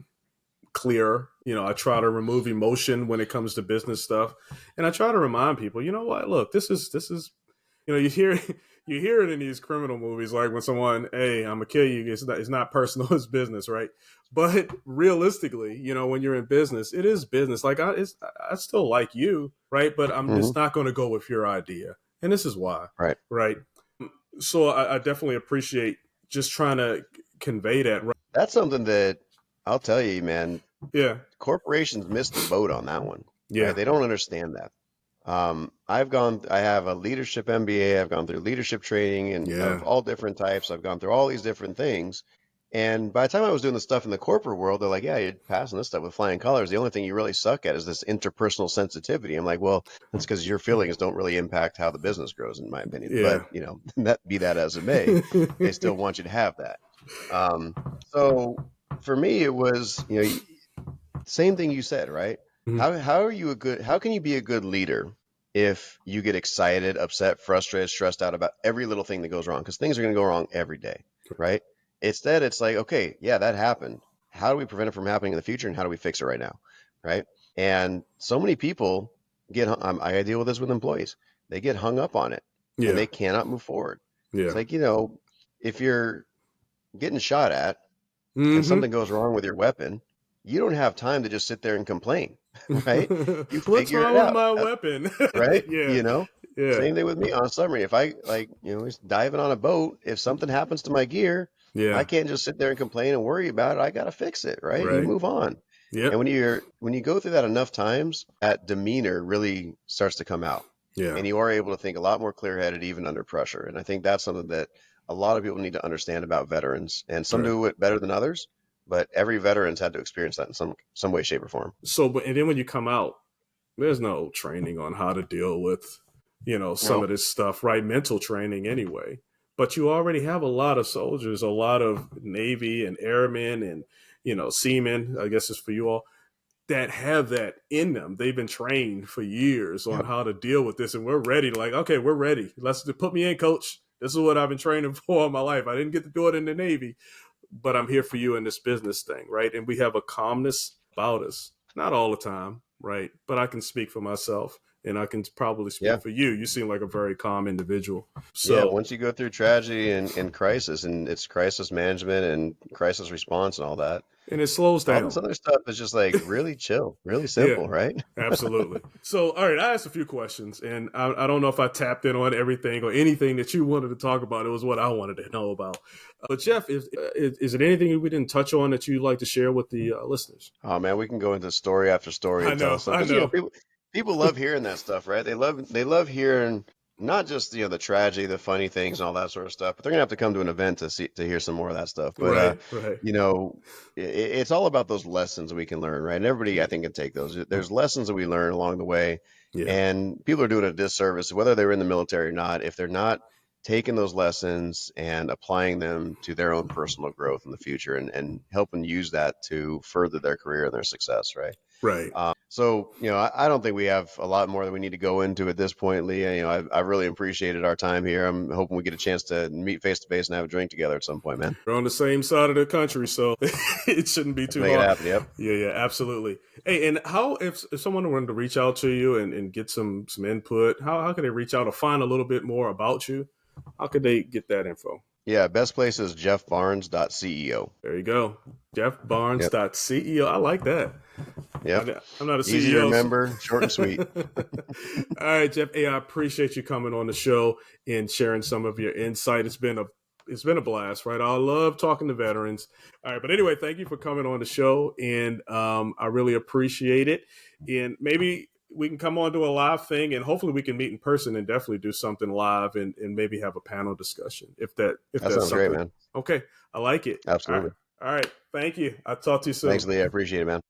clearer. You know, I try to remove emotion when it comes to business stuff, and I try to remind people, you know what? Look, this is you know, you hear you hear it in these criminal movies, like when someone, hey, I'm gonna kill you. It's not personal, it's business, right? But realistically, you know, when you're in business, it is business. Like I still like you, right? But I'm Mm-hmm. just not going to go with your idea, and this is why, Right. right? So I definitely appreciate just trying to convey that. Right? That's something that I'll tell you, man. Yeah, Corporations missed the boat on that one, yeah, right? They don't understand that. I have a leadership MBA. I've gone through leadership training and yeah, of all different types. I've gone through all these different things. And by the time I was doing the stuff in the corporate world, they're like, yeah, you're passing this stuff with flying colors. The only thing you really suck at is this interpersonal sensitivity. I'm like, well, that's because your feelings don't really impact how the business grows, in my opinion. yeah. But, you know, that be that as it may, they still want you to have that. So for me, it was, you know, same thing you said, right? Mhm. How can you be a good leader if you get excited, upset, frustrated, stressed out about every little thing that goes wrong? Because things are going to go wrong every day, right? Instead, it's like, okay, yeah, that happened. How do we prevent it from happening in the future, and how do we fix it right now, right? And so many people I deal with this with employees. They get hung up on it, and Yeah, they cannot move forward. It's yeah. like, you know, if you're getting shot at and Mm-hmm. something goes wrong with your weapon, you don't have time to just sit there and complain, right? You What's figure it wrong with out, my weapon? right? Yeah, You know, yeah, same thing with me on a submarine. If I like, you know, just diving on a boat, if something happens to my gear, I yeah. can't just sit there and complain and worry about it. I got to fix it, right? You Right. move on. And Yep. when you go through that enough times, that demeanor really starts to come out. Yeah. And you are able to think a lot more clear-headed even under pressure. And I think that's something that a lot of people need to understand about veterans. And some Right. do it better than others, but every veteran's had to experience that in some way, shape, or form. So, but and then when you come out, there's no training on how to deal with, you know, some of No. this stuff, right? Mental training anyway. But you already have a lot of soldiers, a lot of Navy and airmen and, you know, seamen, I guess it's for you all, that have that in them. They've been trained for years on Yep. how to deal with this, and we're ready. Like, okay, we're ready. Let's put me in, coach. This is what I've been training for all my life. I didn't get to do it in the Navy, but I'm here for you in this business thing, right? And we have a calmness about us. Not all the time, right? But I can speak for myself, and I can probably speak Yeah. for you. You seem like a very calm individual. Yeah. So, Once you go through tragedy and crisis, and it's crisis management and crisis response and all that, and it slows all this down. other stuff is just like really chill, really Yeah, simple, right? absolutely. So, all right, I asked a few questions, and I don't know if I tapped in on everything or anything that you wanted to talk about. It was what I wanted to know about. But Jeff, is it anything we didn't touch on that you'd like to share with the listeners? Oh man, we can go into story after story I and tell know, stuff I because you know know. people love hearing that stuff, right? They love hearing not just you know the tragedy, the funny things, and all that sort of stuff, but they're gonna have to come to an event to hear some more of that stuff. But Right, right. you know, it's all about those lessons we can learn, right? And everybody I think can take those. There's lessons that we learn along the way, Yeah, and people are doing a disservice whether they're in the military or not if they're not taking those lessons and applying them to their own personal growth in the future and helping use that to further their career and their success, right? right. So, you know, I don't think we have a lot more that we need to go into at this point, Lee. You know, I really appreciated our time here. I'm hoping we get a chance to meet face to face and have a drink together at some point, man. We're on the same side of the country, so it shouldn't be Let's too make it hard. happen. Yep. Yeah, yeah, absolutely. Hey, and how if someone wanted to reach out to you and get some input, how can they reach out or find a little bit more about you? How could they get that info? Yeah. Best place is jeffbarnes.ceo. There you go. Yep. jeffbarnes.ceo. I like that. Yep. I'm not a Easy to CEO. remember, short and sweet. All right, Jeff. Hey, I appreciate you coming on the show and sharing some of your insight. It's been a blast, right? I love talking to veterans. All right, but anyway, thank you for coming on the show, and I really appreciate it. And maybe we can come on to a live thing, and hopefully we can meet in person and definitely do something live and maybe have a panel discussion if that's sounds something. great, man. Okay, I like it. Absolutely. All right. Thank you. I'll talk to you soon. Thanks, Lee. I appreciate it, man.